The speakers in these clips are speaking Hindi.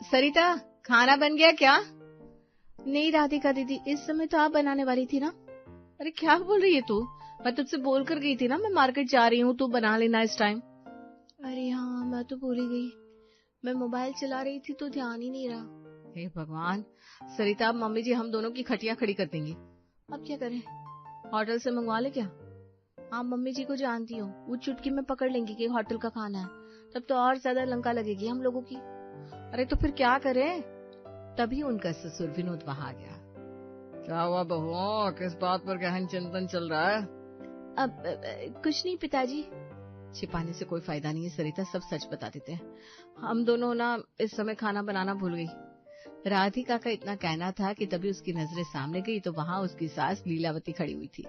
सरिता, खाना बन गया क्या? नहीं राधिका दीदी, इस समय तो आप बनाने वाली थी ना। अरे क्या बोल रही है तू? मैं तुझसे बोल कर गई थी ना मैं मार्केट जा रही हूँ, तू बना लेना इस टाइम। अरे हाँ, मैं तो भूल ही गई। मैं मोबाइल चला रही थी तो ध्यान ही नहीं रहा। हे भगवान। सरिता, मम्मी जी हम दोनों की खटिया खड़ी कर देंगी। अब क्या करें? होटल से मंगवा ले क्या? आप मम्मी जी को जानती हो, वो चुटकी में पकड़ लेंगी कि होटल का खाना है। तब तो और ज्यादा लंका लगेगी हम लोगों की। अरे तो फिर क्या करें? तभी उनका ससुर विनोद वहां आ गया। क्या हुआ बहुओं, किस बात पर गहन चिंतन चल रहा है? अब कुछ नहीं पिताजी। छिपाने से कोई फायदा नहीं है सरिता, सब सच बता देते हैं। हम दोनों ना इस समय खाना बनाना भूल गई। राधिका का इतना कहना था कि तभी उसकी नजरें सामने गई तो वहां उसकी सास लीलावती खड़ी हुई थी।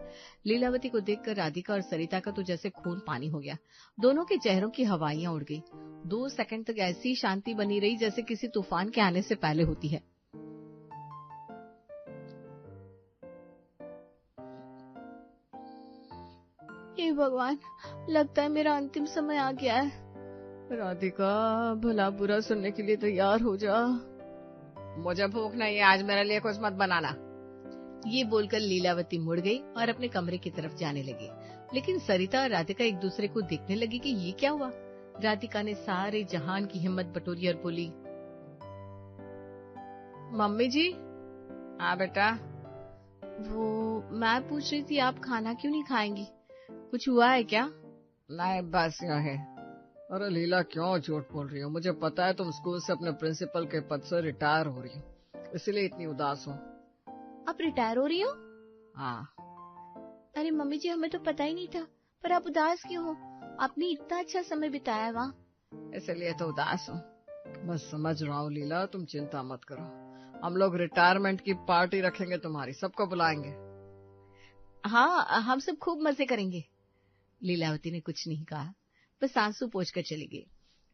लीलावती को देखकर राधिका और सरिता का तो जैसे खून पानी हो गया। दोनों के चेहरों की हवाइयां उड़ गई। 2 सेकंड तक ऐसी शांति बनी रही जैसे किसी तूफान के आने से पहले होती है। हे भगवान, लगता है मेरा अंतिम समय आ गया है। राधिका, भला बुरा सुनने के लिए तैयार हो जा। मुझे भूख नहीं है, आज मेरे लिए कुछ मत बनाना। ये बोलकर लीलावती मुड़ गई और अपने कमरे की तरफ जाने लगी। लेकिन सरिता और राधिका एक दूसरे को देखने लगी कि ये क्या हुआ। राधिका ने सारे जहान की हिम्मत बटोरी और बोली, मम्मी जी। हाँ बेटा। वो मैं पूछ रही थी, आप खाना क्यों नहीं खाएंगी? कुछ हुआ है क्या? नहीं, बस यह है। अरे लीला, क्यों झूठ बोल रही हो? मुझे पता है तुम स्कूल से अपने प्रिंसिपल के पद से रिटायर हो रही हो, इसलिए इतनी उदास हो। आप रिटायर हो रही हो? हाँ। अरे मम्मी जी, हमें तो पता ही नहीं था। पर आप उदास क्यों हो? आपने इतना अच्छा समय बिताया वहाँ। इसलिए तो उदास हूँ। मैं समझ रहा हूँ लीला, तुम चिंता मत करो। हम लोग रिटायरमेंट की पार्टी रखेंगे तुम्हारी, सबको बुलाएंगे। हाँ, हम सब खूब मजे करेंगे। लीलावती ने कुछ नहीं कहा, बस आंसू पोंछकर चली गई।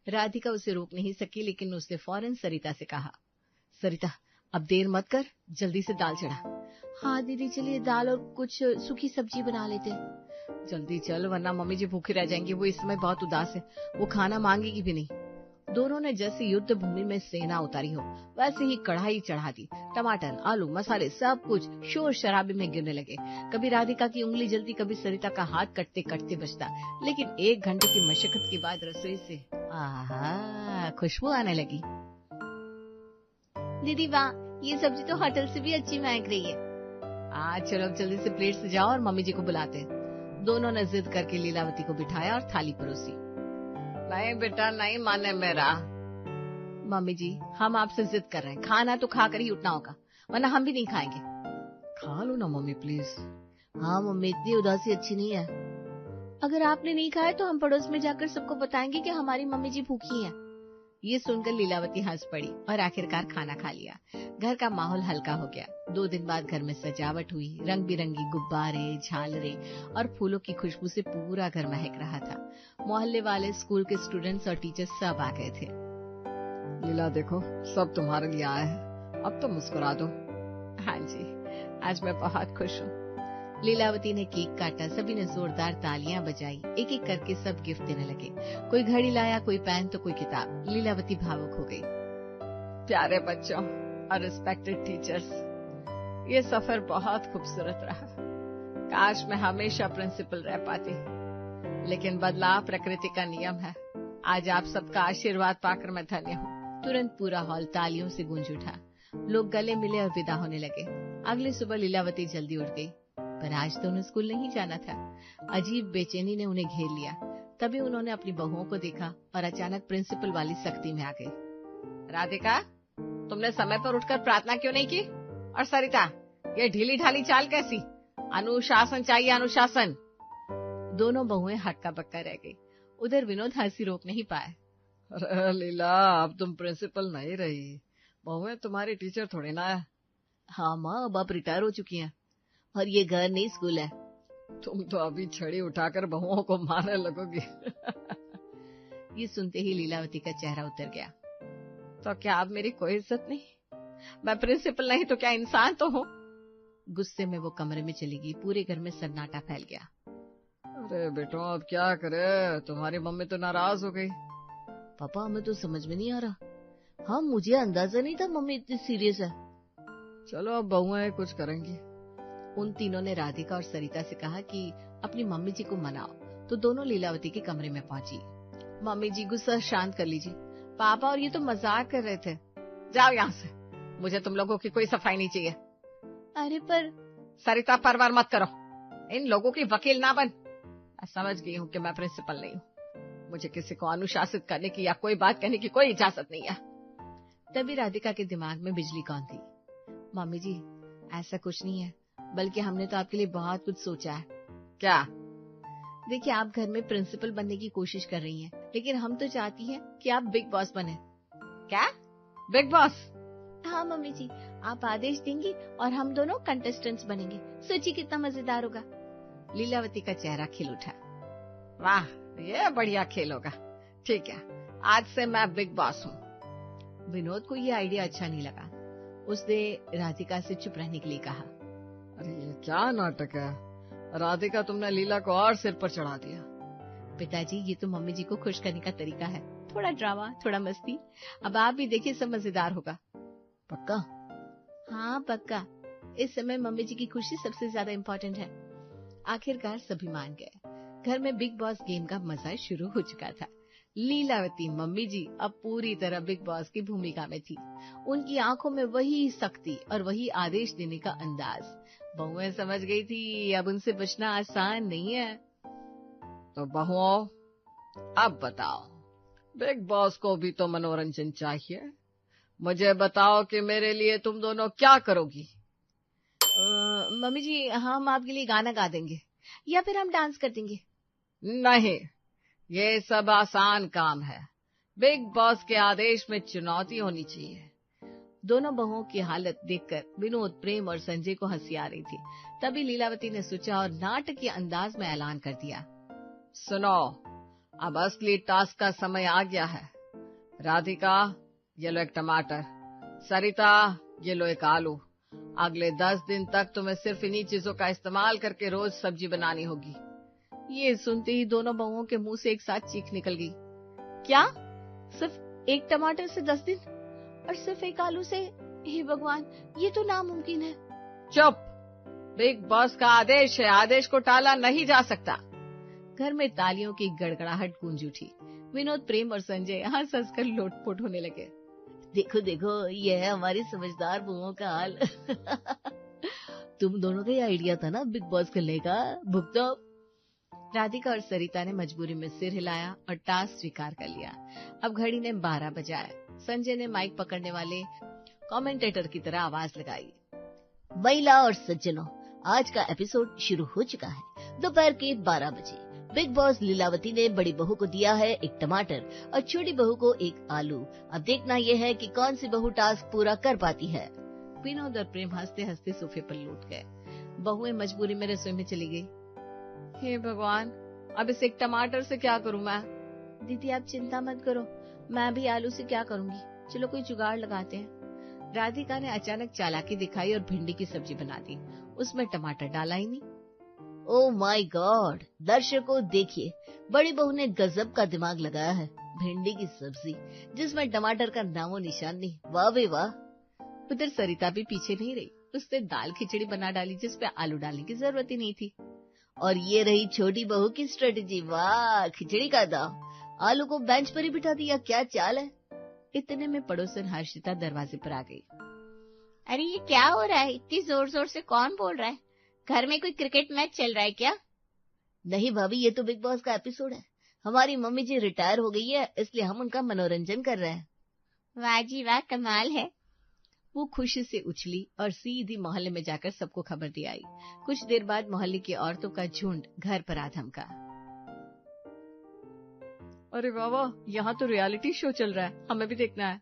राधिका उसे रोक नहीं सकी, लेकिन उसने फौरन सरिता से कहा, सरिता अब देर मत कर, जल्दी से दाल चढ़ा। हाँ दीदी, चलिए दाल और कुछ सूखी सब्जी बना लेते हैं। जल्दी चल, वरना मम्मी जी भूखे रह जाएंगी। वो इस समय बहुत उदास है, वो खाना मांगेगी भी नहीं। दोनों ने जैसे युद्ध भूमि में सेना उतारी हो वैसे ही कढ़ाई चढ़ा दी। टमाटर, आलू, मसाले सब कुछ शोर शराबे में गिरने लगे। कभी राधिका की उंगली जलती, कभी सरिता का हाथ कटते कटते बचता। लेकिन 1 घंटे की मशक्कत के बाद रसोई से आहा खुशबू आने लगी। दीदी वाह, ये सब्जी तो होटल से भी अच्छी महक रही है। चलो जल्दी से प्लेट सजाओ और मम्मी जी को बुलाते हैं। दोनों ने जिद करके लीलावती को बिठाया और थाली परोसी। नहीं बेटा, नहीं माने मेरा। मम्मी जी, हम आपसे जिद कर रहे हैं, खाना तो खाकर ही उठना होगा, वरना हम भी नहीं खाएंगे। खा लो ना मम्मी प्लीज। हाँ मम्मी, इतनी उदासी अच्छी नहीं है। अगर आपने नहीं खाया तो हम पड़ोस में जाकर सबको बताएंगे कि हमारी मम्मी जी भूखी हैं। ये सुनकर लीलावती हंस पड़ी और आखिरकार खाना खा लिया। घर का माहौल हल्का हो गया। 2 दिन बाद घर में सजावट हुई। रंग बिरंगी गुब्बारे, झालरें और फूलों की खुशबू से पूरा घर महक रहा था। मोहल्ले वाले, स्कूल के स्टूडेंट्स और टीचर्स सब आ गए थे। लीला देखो, सब तुम्हारे लिए आए हैं, अब तो मुस्कुरा दो। हाँ जी, आज मैं बहुत खुश हूँ। लीलावती ने केक काटा, सभी ने जोरदार तालियां बजाई। एक एक करके सब गिफ्ट देने लगे। कोई घड़ी लाया, कोई पेन तो कोई किताब। लीलावती भावुक हो गई। प्यारे बच्चों और रिस्पेक्टेड टीचर्स, ये सफर बहुत खूबसूरत रहा। काश मैं हमेशा प्रिंसिपल रह पाती, लेकिन बदलाव प्रकृति का नियम है। आज आप सबका आशीर्वाद पाकर मैं धन्य हूँ। तुरंत पूरा हॉल तालियों से गूंज उठा। लोग गले मिले और विदा होने लगे। अगली सुबह लीलावती जल्दी उठ गई, पर आज तो उन्हें स्कूल नहीं जाना था। अजीब बेचैनी ने उन्हें घेर लिया। तभी उन्होंने अपनी बहुओं को देखा और अचानक प्रिंसिपल वाली सख्ती में आ गई। राधिका, तुमने समय पर उठकर प्रार्थना क्यों नहीं की? और सरिता, ये ढीली ढाली चाल कैसी? अनुशासन चाहिए, अनुशासन। दोनों बहुएं हक्का बक्का रह गई। उधर विनोद हंसी रोक नहीं पाए। अरे लीला, अब तुम प्रिंसिपल नहीं रही, बहुएं तुम्हारी टीचर थोड़ी ना है। हाँ माँ, अब आप रिटायर हो चुकी हैं और ये घर नहीं स्कूल है। तुम तो अभी छड़ी उठाकर बहुओं को मारने लगोगी। ये सुनते ही लीलावती का चेहरा उतर गया। तो क्या अब मेरी कोई इज्जत नहीं? मैं प्रिंसिपल नहीं तो क्या इंसान तो हूँ? गुस्से में वो कमरे में चली गई। पूरे घर में सन्नाटा फैल गया। अरे बेटो, अब क्या करे, तुम्हारी मम्मी तो नाराज हो गई। पापा, हमें तो समझ में नहीं आ रहा, हाँ, मुझे अंदाजा नहीं था मम्मी इतनी सीरियस है। चलो अब बहुएं कुछ करेंगी। उन तीनों ने राधिका और सरिता से कहा कि अपनी मम्मी जी को मनाओ, तो दोनों लीलावती के कमरे में पहुंची। मम्मी जी, गुस्सा शांत कर लीजिए। पापा और ये तो मजाक कर रहे थे। जाओ यहाँ से, मुझे तुम लोगों की कोई सफाई नहीं चाहिए। अरे पर सरिता, परवार मत करो, इन लोगों की वकील ना बन। मैं समझ गई हूँ कि मैं प्रिंसिपल नहीं हूँ, मुझे किसी को अनुशासित करने की या कोई बात कहने की कोई इजाजत नहीं है। तभी राधिका के दिमाग में बिजली कौन थी। मम्मी जी, ऐसा कुछ नहीं है, बल्कि हमने तो आपके लिए बहुत कुछ सोचा है। क्या? देखिए, आप घर में प्रिंसिपल बनने की कोशिश कर रही हैं, लेकिन हम तो चाहती हैं कि आप बिग बॉस बने। क्या? Big boss? हाँ मम्मी जी, आप आदेश देंगी और हम दोनों कंटेस्टेंट्स बनेंगे। सोचिए कितना मजेदार होगा। लीलावती का चेहरा खिल उठा। वाह, ये बढ़िया खेल होगा। ठीक है, आज से मैं बिग बॉस हूँ। विनोद को ये आइडिया अच्छा नहीं लगा। उसने राधिका से चुप रहने के लिए कहा। अरे ये क्या नाटक है राधिका, तुमने लीला को और सिर पर चढ़ा दिया। पिताजी, ये तो मम्मी जी को खुश करने का तरीका है। थोड़ा ड्रामा, थोड़ा मस्ती। अब आप भी देखिए, सब मजेदार होगा। पक्का? हाँ पक्का। इस समय मम्मी जी की खुशी सबसे ज्यादा इम्पोर्टेंट है। आखिरकार सभी मान गए। घर में बिग बॉस गेम का मजा शुरू हो चुका था। लीलावती मम्मी जी अब पूरी तरह बिग बॉस की भूमिका में थी। उनकी आंखों में वही सख्ती और वही आदेश देने का अंदाज। बहुएं समझ गई थी अब उनसे बचना आसान नहीं है। तो बहुओं, अब बताओ, बिग बॉस को भी तो मनोरंजन चाहिए। मुझे बताओ कि मेरे लिए तुम दोनों क्या करोगी। मम्मी जी, हम आपके लिए गाना गा देंगे या फिर हम डांस कर देंगे। नहीं, ये सब आसान काम है। बिग बॉस के आदेश में चुनौती होनी चाहिए। दोनों बहुओं की हालत देखकर विनोद, प्रेम और संजय को हंसी आ रही थी। तभी लीलावती ने सोचा और नाटकीय अंदाज में ऐलान कर दिया। सुनो, अब असली टास्क का समय आ गया है। राधिका, ये लो एक टमाटर। सरिता, ये लो एक आलू। अगले 10 दिन तक तुम्हें सिर्फ इन्हीं चीजों का इस्तेमाल करके रोज सब्जी बनानी होगी। ये सुनते ही दोनों बहुओं के मुंह से एक साथ चीख निकल गई। क्या? सिर्फ एक टमाटर से 10 दिन और सिर्फ एक आलू से? हे भगवान, ये तो नामुमकिन है। चुप! बिग बॉस का आदेश है, आदेश को टाला नहीं जा सकता। घर में तालियों की गड़गड़ाहट गूंज उठी। विनोद, प्रेम और संजय हंस हंस कर लोटपोट होने लगे। देखो देखो, ये है हमारी समझदार बहुओं का हाल। तुम दोनों का ही आइडिया था ना बिग बॉस करने का, भुगतो। राधिका और सरिता ने मजबूरी में सिर हिलाया और टास्क स्वीकार कर लिया। अब घड़ी ने 12 बजाए। संजय ने माइक पकड़ने वाले कमेंटेटर की तरह आवाज लगाई। महिला और सज्जनों, आज का एपिसोड शुरू हो चुका है। दोपहर के 12 बजे बिग बॉस लीलावती ने बड़ी बहू को दिया है एक टमाटर और छोटी बहू को एक आलू। अब देखना यह है कि कौन सी बहू टास्क पूरा कर पाती है। विनोद और प्रेम हंसते हंसते सोफे पर लौट गए। बहुएं मजबूरी में रसोई में चली गई। हे भगवान, अब इस एक टमाटर से क्या करूं मैं? दीदी आप चिंता मत करो, मैं भी आलू से क्या करूंगी। चलो कोई जुगाड़ लगाते हैं। राधिका ने अचानक चालाकी दिखाई और भिंडी की सब्जी बना दी। उसमें टमाटर डाला ही नहीं। ओह माय गॉड, दर्शकों देखिए, बड़ी बहू ने गजब का दिमाग लगाया है। भिंडी की सब्जी जिसमें टमाटर का नामो निशान नहीं। वाह वे वाह। उधर सरिता भी पीछे नहीं रही। उसने दाल खिचड़ी बना डाली जिसपे आलू डालने की जरूरत ही नहीं थी। और ये रही छोटी बहू की स्ट्रेटेजी। वाह, खिचड़ी का दाव, आलू को बेंच पर ही बिठा दिया। क्या चाल है। इतने में पड़ोसन हर्षिता दरवाजे पर आ गई। अरे ये क्या हो रहा है? इतनी जोर जोर से कौन बोल रहा है? घर में कोई क्रिकेट मैच चल रहा है क्या? नहीं भाभी, ये तो बिग बॉस का एपिसोड है। हमारी मम्मी जी रिटायर हो गई है, इसलिए हम उनका मनोरंजन कर रहे हैं। वाह जी वाह, कमाल है। वो खुशी से उछली और सीधी मोहल्ले में जाकर सबको खबर दे आई। कुछ देर बाद मोहल्ले की औरतों का झुंड घर पर आ धमका। अरे वाह वाह, यहाँ तो रियलिटी शो चल रहा है, हमें भी देखना है।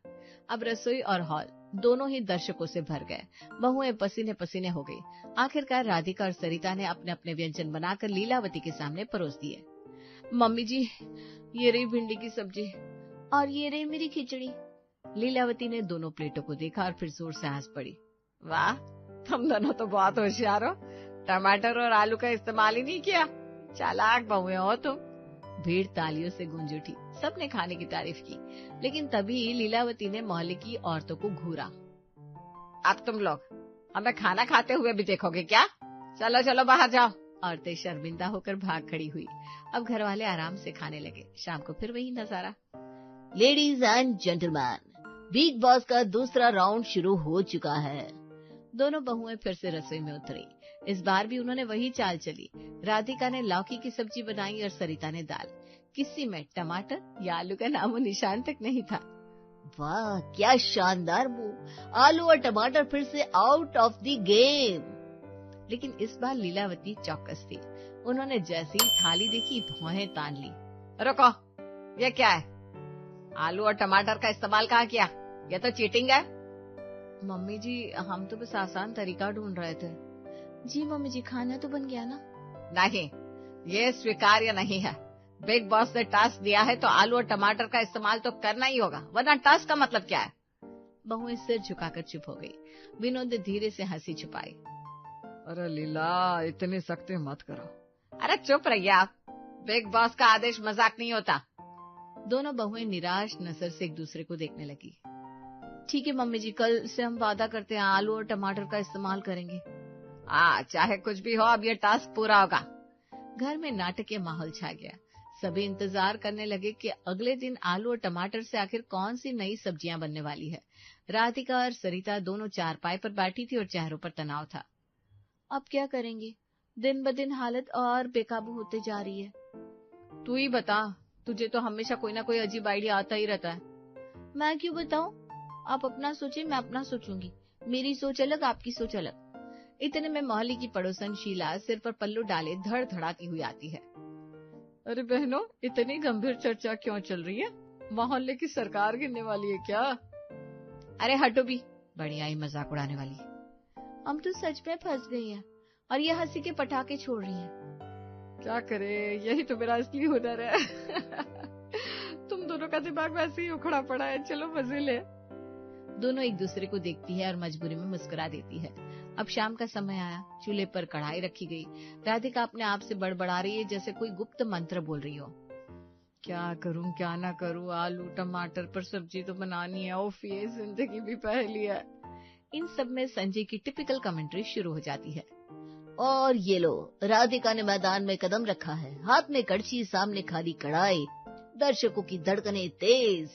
अब रसोई और हॉल दोनों ही दर्शकों से भर गए। बहुएं पसीने पसीने हो गई। आखिरकार राधिका और सरिता ने अपने अपने व्यंजन बनाकर लीलावती के सामने परोस दिए। मम्मी जी, ये रही भिंडी की सब्जी और ये रही मेरी खिचड़ी। लीलावती ने दोनों प्लेटों को देखा और फिर जोर से हंस पड़ी। वाह, तुम दोनों तो बहुत होशियार हो। टमाटर और आलू का इस्तेमाल ही नहीं किया। चालाक बहुएं हो तुम। भीड़ तालियों से गूंज उठी। सबने खाने की तारीफ की, लेकिन तभी लीलावती ने मोहल्ले की औरतों को घूरा। अब तुम लोग हमें खाना खाते हुए भी देखोगे क्या? चलो चलो बाहर जाओ। औरतें शर्मिंदा होकर भाग खड़ी हुई। अब घर वाले आराम से खाने लगे। शाम को फिर वही नजारा। Ladies and gentleman, big boss का दूसरा राउंड शुरू हो चुका है। दोनों बहुएं फिर से रसोई में उतरी। इस बार भी उन्होंने वही चाल चली। राधिका ने लौकी की सब्जी बनाई और सरिता ने दाल। किसी में टमाटर या आलू का नामो निशान तक नहीं था। वाह, क्या शानदार मूव! आलू और टमाटर फिर से आउट ऑफ द गेम। लेकिन इस बार लीलावती चौकस थी। उन्होंने जैसे ही थाली देखी, भौहें तान ली। रुको, ये क्या है? आलू और टमाटर का इस्तेमाल कहाँ किया? ये तो चीटिंग है। मम्मी जी, हम तो बस आसान तरीका ढूंढ रहे थे। जी मम्मी जी, खाना तो बन गया ना? नहीं, ये स्वीकार्य नहीं है। बिग बॉस ने टास्क दिया है तो आलू और टमाटर का इस्तेमाल तो करना ही होगा, वरना टास्क का मतलब क्या है? बहुएं सिर झुकाकर चुप हो गई। विनोद ने धीरे से हंसी छुपाई। अरे लीला, इतनी सख्ती मत करो। अरे चुप रहिए आप। बिग बॉस का आदेश मजाक नहीं होता। दोनों बहुएं निराश नजर से एक दूसरे को देखने लगी। ठीक है मम्मी जी, कल से हम वादा करते हैं आलू और टमाटर का इस्तेमाल करेंगे। चाहे कुछ भी हो, अब ये टास्क पूरा होगा। घर में नाटकीय माहौल छा गया। सभी इंतजार करने लगे कि अगले दिन आलू और टमाटर से आखिर कौन सी नई सब्जियां बनने वाली है। राधिका और सरिता दोनों चारपाई पर बैठी थी और चेहरों पर तनाव था। अब क्या करेंगे? दिन ब दिन हालत और बेकाबू होते जा रही है। तू ही बता, तुझे तो हमेशा कोई ना कोई अजीब आइडिया आता ही रहता है। मैं क्यों बताऊं? आप अपना सोचिए, मैं अपना सोचूंगी। मेरी सोच अलग, आपकी सोच अलग। इतने में मोहल्ले की पड़ोसन शीला सिर पर पल्लू डाले धड़ धड़ाती हुई आती है। अरे बहनों, इतनी गंभीर चर्चा क्यों चल रही है? मोहल्ले की सरकार गिरने वाली है क्या? अरे हटो भी, बड़ी आई मजाक उड़ाने वाली। हम तो सच में फंस गई हैं और ये हंसी के पटाखे छोड़ रही हैं। क्या करे, यही तो मेरा असली हुनर है। तुम दोनों का दिमाग वैसे ही उखड़ा पड़ा है। चलो मजे ले। दोनों एक दूसरे को देखती है और मजबूरी में मुस्कुरा देती है। अब शाम का समय आया। चूल्हे पर कढ़ाई रखी गई। राधिका अपने आप से बड़बड़ा रही है, जैसे कोई गुप्त मंत्र बोल रही हो। क्या करूं क्या ना करूं, आलू टमाटर पर सब्जी तो बनानी है। ओफ, ये जिंदगी भी पहेली है। इन सब में संजय की टिपिकल कमेंट्री शुरू हो जाती है। और ये लो, राधिका ने मैदान में कदम रखा है, हाथ में कड़छी, सामने खाली कढ़ाई, दर्शकों की धड़कनें तेज।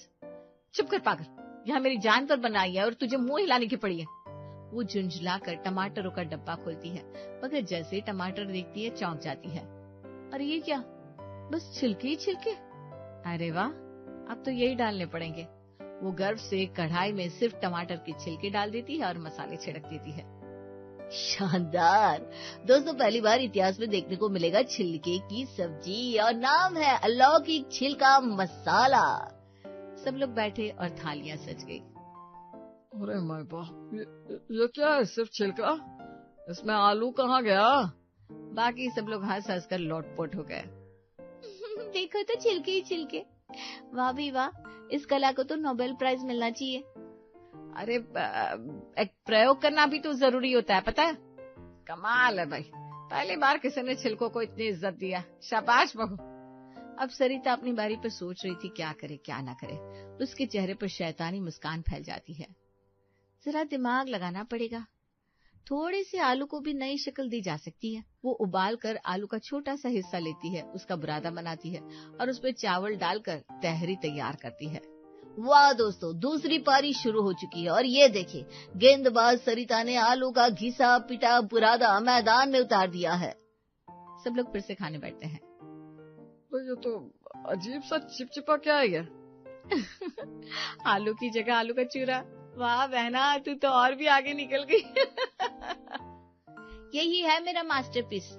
चुप कर पागल, यहाँ मेरी जान पर बनाई है और तुझे मुंह हिलाने की पड़ी है। वो झुंझलाकर टमाटरों का डब्बा खोलती है, मगर जैसे टमाटर देखती है चौंक जाती है। अरे ये क्या, बस छिलके ही छिलके? अरे वाह, अब तो यही डालने पड़ेंगे। वो गर्व से कढ़ाई में सिर्फ टमाटर के छिलके डाल देती है और मसाले छिड़क देती है। शानदार दोस्तों, पहली बार इतिहास में देखने को मिलेगा छिलके की सब्जी, और नाम है अलौकिक छिलका मसाला। सब लोग बैठे और थालियां सज गई। अरे माय बाप, ये क्या है? सिर्फ छिलका? इसमें आलू कहाँ गया? बाकी सब लोग हंस हंस कर लोटपोट हो गए। देखो तो छिलके ही छिलके। वाह भी वाह, इस कला को तो नोबेल प्राइज मिलना चाहिए। अरे एक प्रयोग करना भी तो जरूरी होता है, पता है? कमाल है भाई, पहली बार किसी ने छिलकों को इतनी इज्जत दिया। शाबाश बहू। अब सरिता अपनी बारी पर सोच रही थी क्या करे क्या ना करे। उसके चेहरे पर शैतानी मुस्कान फैल जाती है। जरा दिमाग लगाना पड़ेगा। थोड़े से आलू को भी नई शक्ल दी जा सकती है। वो उबाल कर आलू का छोटा सा हिस्सा लेती है, उसका बुरादा बनाती है और उसमें चावल डालकर तहरी तैयार करती है। वाह दोस्तों, दूसरी पारी शुरू हो चुकी है और ये देखिए, गेंदबाज सरिता ने आलू का घिसा पिटा बुरादा मैदान में उतार दिया है। सब लोग फिर से खाने बैठते हैं। तो ये तो अजीब सा चिपचिपा क्या है ये? आलू की जगह आलू का चूरा। वाह बहना, तू तो और भी आगे निकल गई। यही है मेरा मास्टरपीस,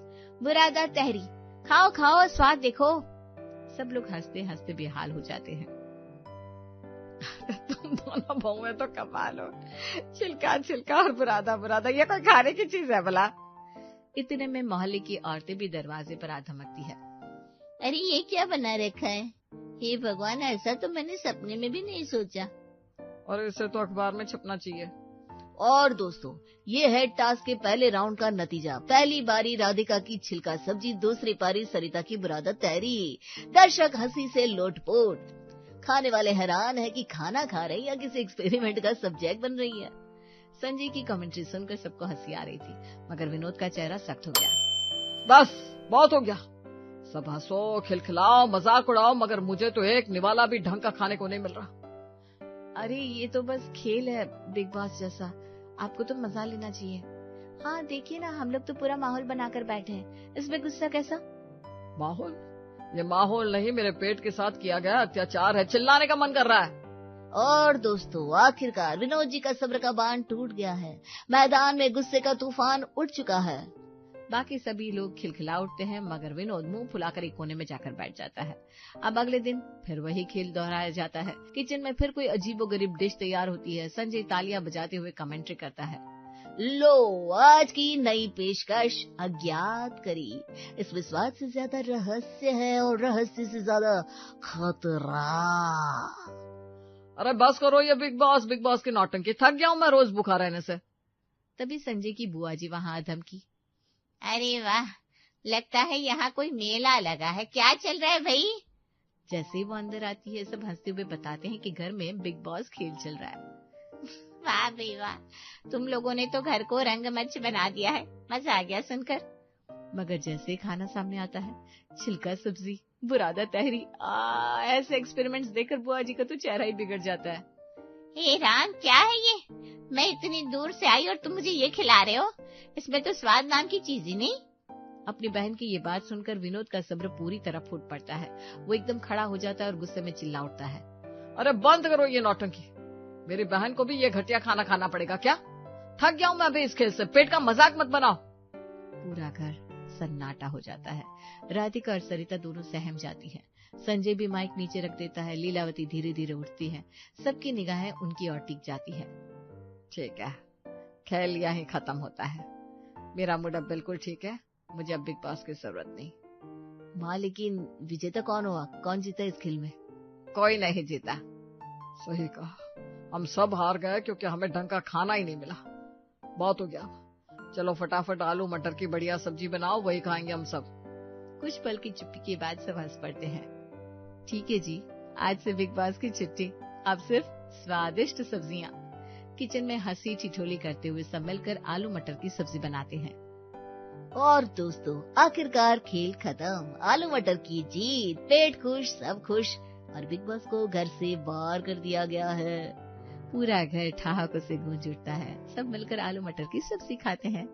बुरादा तहरी। खाओ खाओ, स्वाद देखो। सब लोग हंसते हंसते बेहाल हो जाते हैं। तुम दोनों बहुएं तो कमाल हो। छिलका छिलका और बुरादा बुरादा, ये कोई खाने की चीज है भला? इतने में मोहल्ले की औरतें भी दरवाजे पर आ धमकती है। अरे ये क्या बना रखा है? हे भगवान, ऐसा तो मैंने सपने में भी नहीं सोचा। और इसे तो अखबार में छपना चाहिए। और दोस्तों, ये है टास्क के पहले राउंड का नतीजा। पहली बारी राधिका की छिलका सब्जी, दूसरी पारी सरिता की बुरादा तहरी। दर्शक हंसी से लोटपोट। खाने वाले हैरान है कि खाना खा रही या किसी एक्सपेरिमेंट का सब्जेक्ट बन रही है। संजय की कमेंट्री सुनकर सबको हंसी आ रही थी, मगर विनोद का चेहरा सख्त हो गया। बस बहुत हो गया, सब हंसो, खिलखिलाओ, मजाक उड़ाओ, मगर मुझे तो एक निवाला भी ढंग का खाने को नहीं मिल रहा। अरे ये तो बस खेल है बिग बॉस जैसा, आपको तो मजा लेना चाहिए। हाँ देखिए ना, हम लोग तो पूरा माहौल बनाकर बैठे हैं, इसमें गुस्सा कैसा? माहौल? ये माहौल नहीं, मेरे पेट के साथ किया गया अत्याचार है। चिल्लाने का मन कर रहा है। और दोस्तों, आखिरकार विनोद जी का सब्र का बांध टूट गया है। मैदान में गुस्से का तूफान उठ चुका है। बाकी सभी लोग खिलखिला उठते हैं, मगर विनोद मुंह फुलाकर एक कोने में जाकर बैठ जाता है। अब अगले दिन फिर वही खेल दोहराया जाता है। किचन में फिर कोई अजीबोगरीब डिश तैयार होती है। संजय तालियां बजाते हुए कमेंट्री करता है। लो, आज की नई पेशकश अज्ञात करी। इसमें स्वाद से ज्यादा रहस्य है और रहस्य से ज्यादा खतरा। अरे बस करो ये बिग बॉस की नौटंकी, थक गया हूँ मैं रोज भूखा रहने से। तभी संजय की बुआ जी वहाँ धमकी। अरे वाह, लगता है यहाँ कोई मेला लगा है। क्या चल रहा है भाई? जैसे ही वो अंदर आती है, सब हंसते हुए बताते हैं कि घर में बिग बॉस खेल चल रहा है। वाह भाई वाह, तुम लोगों ने तो घर को रंगमंच बना दिया है। मजा आ गया सुनकर। मगर जैसे ही खाना सामने आता है, छिलका सब्जी, बुरादा तहरी, ऐसे एक्सपेरिमेंट्स देखकर बुआ जी का तो चेहरा ही बिगड़ जाता है। हे राम, क्या है ये? मैं इतनी दूर से आई और तुम मुझे ये खिला रहे हो? इसमें तो स्वाद नाम की चीज ही नहीं। अपनी बहन की ये बात सुनकर विनोद का सब्र पूरी तरह फूट पड़ता है। वो एकदम खड़ा हो जाता है और गुस्से में चिल्ला उठता है। अरे बंद करो ये नौटंकी, मेरी बहन को भी ये घटिया खाना खाना पड़ेगा क्या? थक गया हूँ मैं अभी इस खेल से, पेट का मजाक मत बनाओ। पूरा घर सन्नाटा हो जाता है। राधिका और सरिता दोनों सहम जाती हैं। संजय भी माइक नीचे रख देता है। लीलावती धीरे धीरे उठती है। सबकी निगाहें उनकी ओर टिक जाती है। ठीक है, खेल यहीं खत्म होता है। मेरा मूड अब बिल्कुल ठीक है, मुझे अब बिग बॉस की जरूरत नहीं। माँ, लेकिन विजेता कौन हुआ? कौन जीता इस खेल में? कोई नहीं जीता। सही कहा, हम सब हार गए क्योंकि हमें ढंग का खाना ही नहीं मिला। बहुत हो गया, चलो फटाफट आलू मटर की बढ़िया सब्जी बनाओ, वही खाएंगे हम सब। कुछ पल की चुप्पी के बाद सब हंस पड़ते हैं। ठीक है जी, आज से बिग बॉस की छुट्टी। अब सिर्फ स्वादिष्ट सब्जियां। किचन में हंसी ठिठोली करते हुए सब मिलकर आलू मटर की सब्जी बनाते हैं। और दोस्तों, आखिरकार खेल खत्म। आलू मटर की जीत, पेट खुश, सब खुश, और बिग बॉस को घर से बाहर कर दिया गया है। पूरा घर ठहाकों से गूंज उठता है। सब मिलकर आलू मटर की सब्जी खाते हैं।